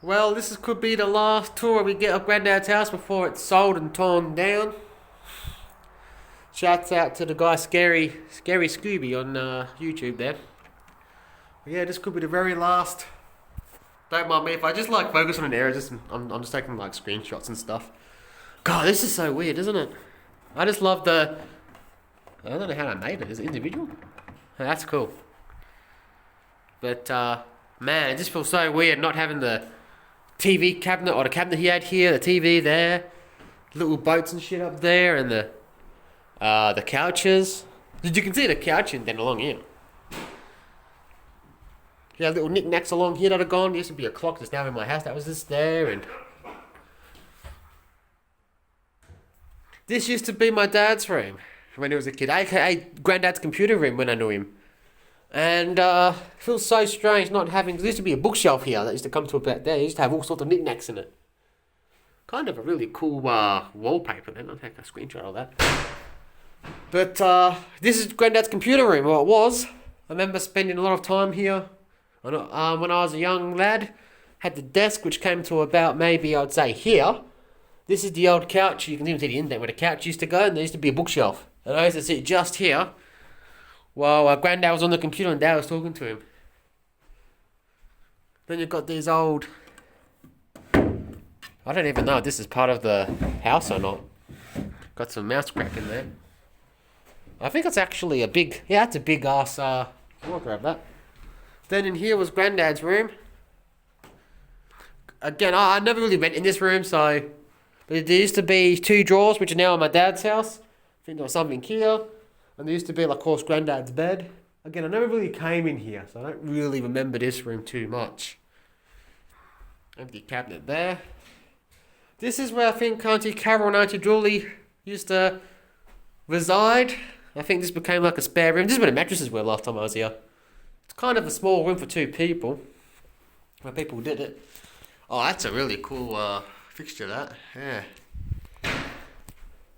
Well, could be the last tour we get of Grandad's house before it's sold and torn down. Shouts out to the guy Scary Scooby on YouTube there. But yeah, this could be the very last. Don't mind me if I just focus on an area. I'm just taking screenshots and stuff. God, this is so weird, isn't it? I just love the. I don't know how I made it. Is it individual? Oh, that's cool. But man, it just feels so weird not having the TV cabinet or the cabinet he had here, the TV there, little boats and shit up there, and the couches. You can see the couch and then along here. Yeah, little knickknacks along here that are gone. There used to be a clock that's now in my house that was just there, and this used to be my dad's room when he was a kid, aka Granddad's computer room when I knew him. And it feels so strange not having. There used to be a bookshelf here that used to come to about there. It used to have all sorts of knickknacks in it. Kind of a really cool wallpaper. Then I'll take a screenshot of that. But this is Granddad's computer room, or it was. I remember spending a lot of time here when I was a young lad. Had the desk, which came to about maybe I'd say here. This is the old couch. You can even see the indent where the couch used to go, and there used to be a bookshelf. And I used to sit just here while Grandad was on the computer and Dad was talking to him. Then you've got these old. I don't even know if this is part of the house or not. Got some mouse crack in there. I think it's actually a big. Yeah, it's a big ass. I'll grab that. Then in here was Granddad's room. Again, I never really went in this room, so. But there used to be 2 drawers, which are now in my dad's house. I think there was something here. And there used to be, of course, Granddad's bed. Again, I never really came in here, so I don't really remember this room too much. Empty cabinet there. This is where I think Auntie Carol and Auntie Julie used to reside. I think this became like a spare room. This is where the mattresses were last time I was here. It's kind of a small room for 2 people. Where people did it. Oh, that's a really cool fixture, that. Yeah.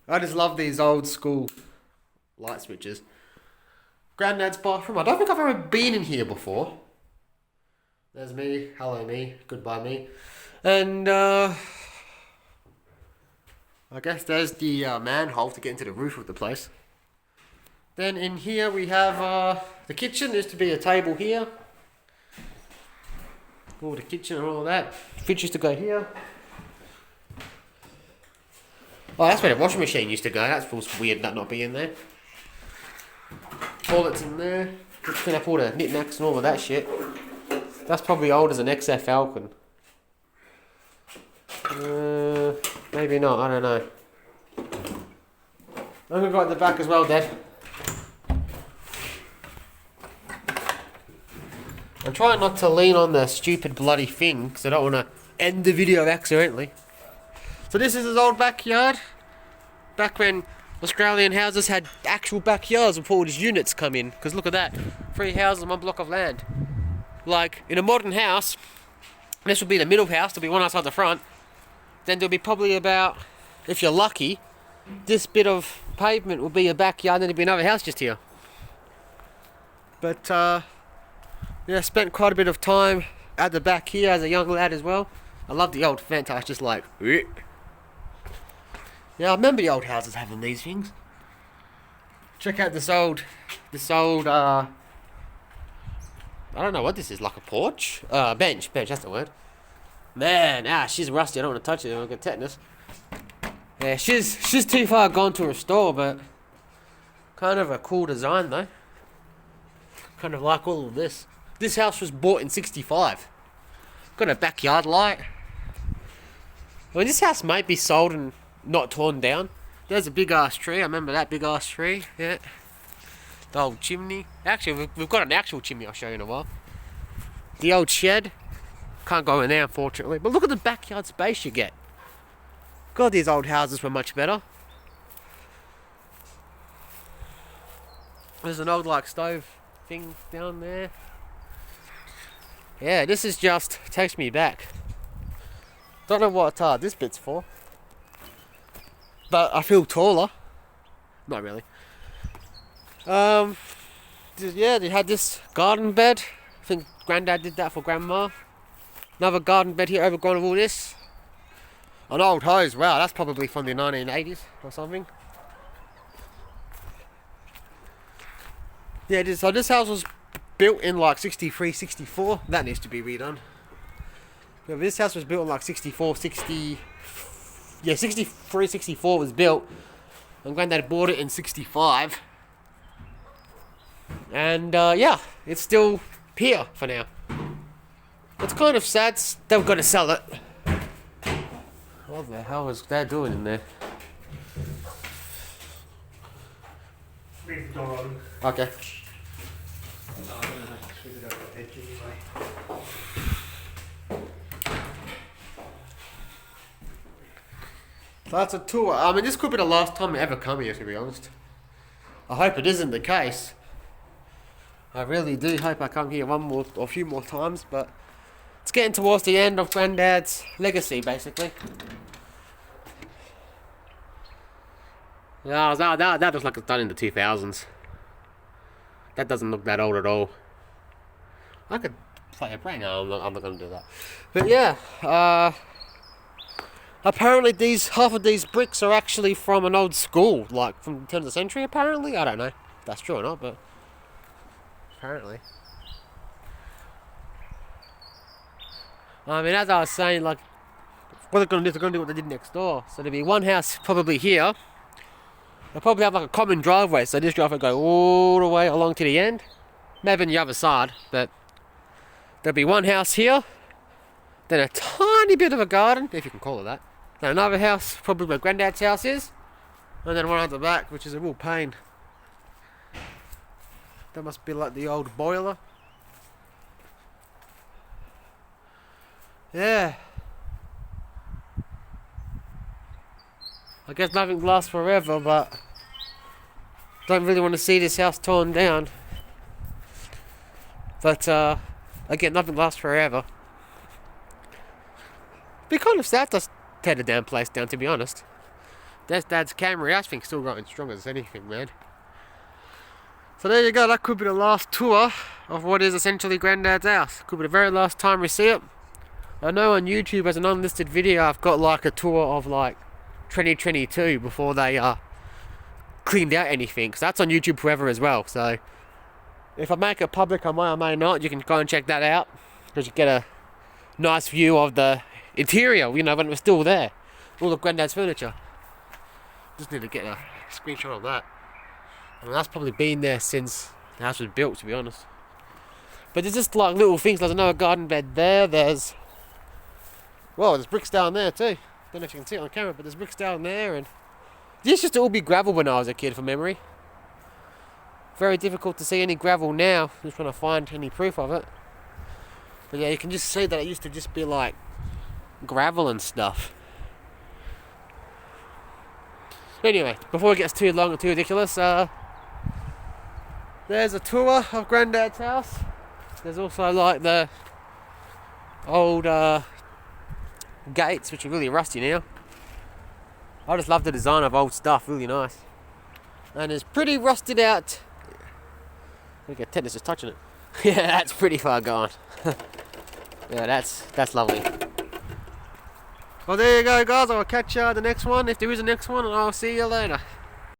I just love these old school light switches. Granddad's bathroom. I don't think I've ever been in here before. There's me. Hello me. Goodbye me. And I guess there's the manhole to get into the roof of the place. Then in here we have the kitchen. There used to be a table here. All the kitchen and all that. Fridge used to go here. Oh, that's where the washing machine used to go. That feels weird that not being there. Toilets in there. Just clean up all the knickknacks and all of that shit. That's probably old as an XF Falcon. Maybe not, I don't know. I'm gonna go at the back as well, Dad. I'm trying not to lean on the stupid bloody thing because I don't want to end the video accidentally. So this is his old backyard. Back when Australian houses had actual backyards before all these units come in. Because look at that. 3 houses on 1 block of land. Like, in a modern house, this would be the middle house. There'll be one outside the front. Then there'll be probably about, if you're lucky, this bit of pavement will be a backyard. Then there'll be another house just here. But, yeah, I spent quite a bit of time at the back here as a young lad as well. I love the old fence. I was just like, yeah, I remember the old houses having these things. Check out this old, I don't know what this is, like a porch? Bench, that's the word. Man, she's rusty, I don't want to touch it, I'll get tetanus. Yeah, she's too far gone to restore, but kind of a cool design though. Kind of like all of this. This house was bought in 65. Got a backyard light. I mean, this house might be sold and not torn down. There's a big ass tree. I remember that big ass tree. Yeah. The old chimney. Actually, we've got an actual chimney I'll show you in a while. The old shed. Can't go in there, unfortunately. But look at the backyard space you get. God, these old houses were much better. There's an old, stove thing down there. Yeah, this is just takes me back. Don't know what this bit's for. But I feel taller. Not really. Yeah, they had this garden bed. I think Grandad did that for Grandma. Another garden bed here overgrown with all this. An old hose, wow, that's probably from the 1980s or something. Yeah, so this house was built in like 63, 64. That needs to be redone. Yeah, this house was built in like 64, 60... Yeah, 63, 64 was built. And Granddad bought it in 65. And yeah, it's still here for now. It's kind of sad they've got to sell it. What the hell is Dad doing in there? Leave the door open. Okay. So that's a tour. I mean, this could be the last time I ever come here, to be honest. I hope it isn't the case. I really do hope I come here a few more times, but it's getting towards the end of Granddad's legacy, basically. No, that looks like it's done in the 2000s. That doesn't look that old at all. I could play a prank. No, I'm not going to do that. But yeah, apparently half of these bricks are actually from an old school, like from the turn of the century, apparently. I don't know if that's true or not, but apparently. I mean, as I was saying, like, what they're going to do, they're going to do what they did next door. So there'll be one house probably here. They'll probably have like a common driveway, so this driveway will go all the way along to the end. Maybe on the other side, but there'll be one house here, then a tiny bit of a garden, if you can call it that. Then another house, probably where Granddad's house is, and then one at the back, which is a real pain. That must be like the old boiler. Yeah. I guess nothing lasts forever, but don't really want to see this house torn down. But again, nothing lasts forever. Be kind of sad to tear the damn place down, to be honest. That's Dad's Camry. I think still going strong as anything, man. So there you go. That could be the last tour of what is essentially Granddad's house. Could be the very last time we see it. I know on YouTube as an unlisted video I've got like a tour of like 2022 before they cleaned out anything. So that's on YouTube forever as well. So if I make it public, I may or may not. You can go and check that out, because you get a nice view of the interior, you know, when it was still there. All of Granddad's furniture. Just need to get a screenshot of that. I mean, that's probably been there since the house was built, to be honest. But there's just like little things. There's another garden bed there. There's bricks down there too. Don't know if you can see it on camera, but there's bricks down there. And this used to all be gravel when I was a kid, from memory. Very difficult to see any gravel now. Just trying to find any proof of it. But yeah, you can just see that it used to just be like gravel and stuff. Anyway, before it gets too long and too ridiculous, there's a tour of Granddad's house. There's also like the old gates, which are really rusty now. I just love the design of old stuff, really nice. And it's pretty rusted out. I get tetanus just touching it. Yeah, that's pretty far gone. Yeah, that's lovely. Well, there you go, guys. I'll catch you the next one, if there is a next one, and I'll see you later.